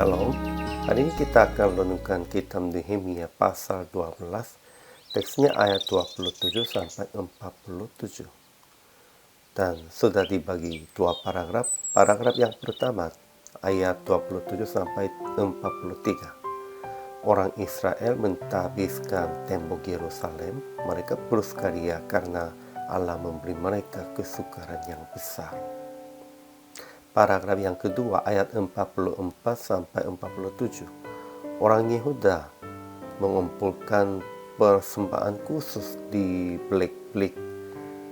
Shalom. Hari ini kita akan renungkan kitab Nehemia pasal 12. Teksnya ayat 27 sampai 47. Dan sudah dibagi dua paragraf. Paragraf yang pertama ayat 27 sampai 43. Orang Israel mentahbiskan tembok Yerusalem. Mereka bersukaria karena Allah memberi mereka kesukaran yang besar. Paragraf yang kedua ayat 44 sampai 47. Orang Yehuda mengumpulkan persembahan khusus di bilik-bilik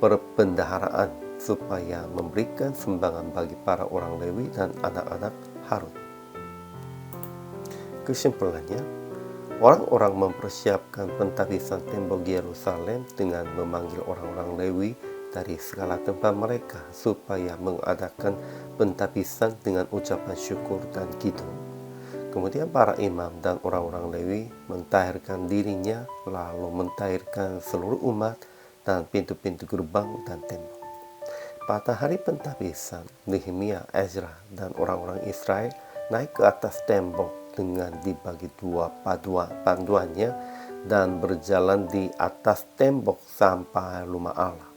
perbendaharaan supaya memberikan sumbangan bagi para orang Lewi dan anak-anak Harun. Kesimpulannya, orang-orang mempersiapkan pentahbisan tembok Yerusalem dengan memanggil orang-orang Lewi dari segala tempat mereka supaya mengadakan pentahbisan dengan ucapan syukur dan kidung. Kemudian para imam dan orang-orang Lewi mentahirkan dirinya, lalu mentahirkan seluruh umat dan pintu-pintu gerbang dan tembok. Pada hari pentahbisan, Nehemia, Ezra, dan orang-orang Israel naik ke atas tembok dengan dibagi dua panduannya dan berjalan di atas tembok sampai rumah Allah.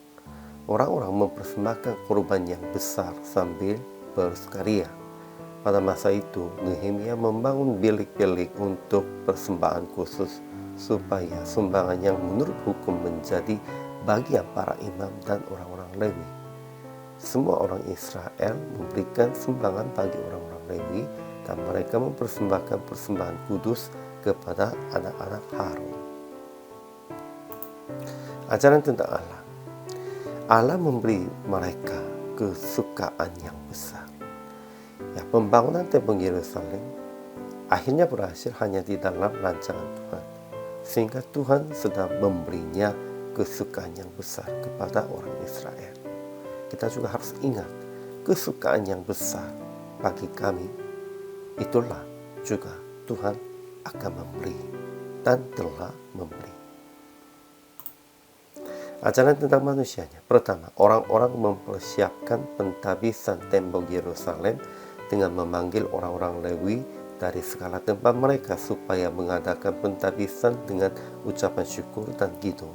Orang-orang mempersembahkan korban yang besar sambil bersukaria. Pada masa itu, Nehemia membangun bilik-bilik untuk persembahan khusus supaya sumbangan yang menurut hukum menjadi bagian para imam dan orang-orang Lewi. Semua orang Israel memberikan sumbangan bagi orang-orang Lewi dan mereka mempersembahkan persembahan kudus kepada anak-anak Harun. Ajaran tentang Allah. Allah memberi mereka kesukaan yang besar. Ya, pembangunan tembok Yerusalem akhirnya berhasil hanya di dalam rancangan Tuhan, sehingga Tuhan sedang memberinya kesukaan yang besar kepada orang Israel. Kita juga harus ingat, kesukaan yang besar bagi kami, itulah juga Tuhan akan memberi dan telah memberi. Ajaran tentang manusianya. Pertama, orang-orang mempersiapkan pentahbisan tembok Yerusalem dengan memanggil orang-orang Lewi dari segala tempat mereka supaya mengadakan pentahbisan dengan ucapan syukur dan kidung.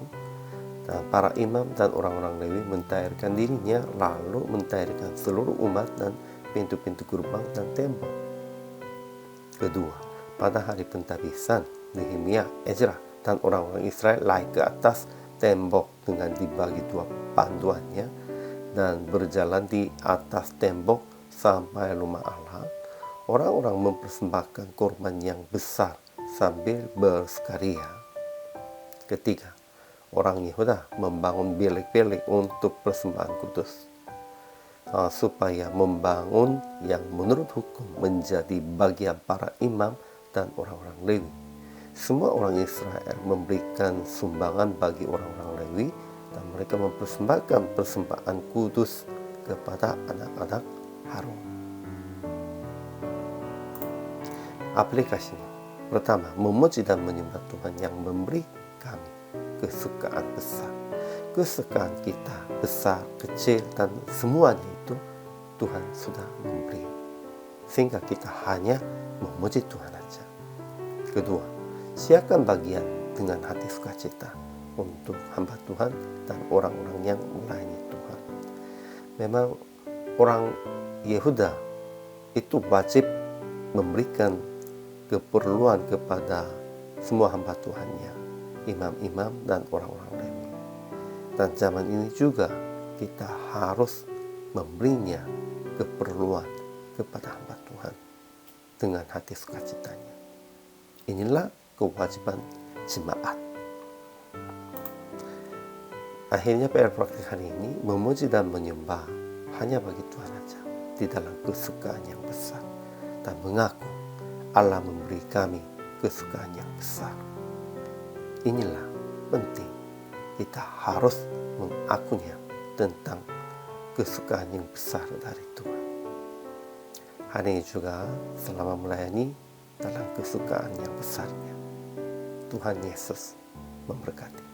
Dan para imam dan orang-orang Lewi mentahirkan dirinya, lalu mentahirkan seluruh umat dan pintu-pintu gerbang dan tembok. Kedua, pada hari pentahbisan, Nehemia, Ezra, dan orang-orang Israel naik ke atas tembok dengan dibagi dua panduannya dan berjalan di atas tembok sampai rumah Allah. Orang-orang mempersembahkan korban yang besar sambil bersukaria. Ketiga, orang Yehuda membangun bilik-bilik untuk persembahan kudus supaya membangun yang menurut hukum menjadi bagian para imam dan orang-orang Lewi. Semua orang Israel memberikan sumbangan bagi orang-orang Lewi dan mereka mempersembahkan persembahan kudus kepada anak-anak Harun. Aplikasinya. Pertama, memuji dan menyembah Tuhan yang memberi kami kesukaan besar. Kesukaan kita besar, kecil, dan semuanya itu Tuhan sudah memberi. Sehingga kita hanya memuji Tuhan saja. Kedua, siapkan bagian dengan hati sukacita untuk hamba Tuhan dan orang-orang yang melayani Tuhan. Memang orang Yehuda itu wajib memberikan keperluan kepada semua hamba Tuhannya, imam-imam dan orang-orang Lewi. Dan zaman ini juga kita harus memberinya keperluan kepada hamba Tuhan dengan hati sukacitanya. Inilah kewajiban jemaat. Akhirnya PR praktik hari ini memuji dan menyembah hanya bagi Tuhan saja di dalam kesukaan yang besar dan mengaku Allah memberi kami kesukaan yang besar. Inilah penting, kita harus mengakunya tentang kesukaan yang besar dari Tuhan. Hari ini juga selama melayani dalam kesukaan yang besarnya. Tuhan Yesus memberkati.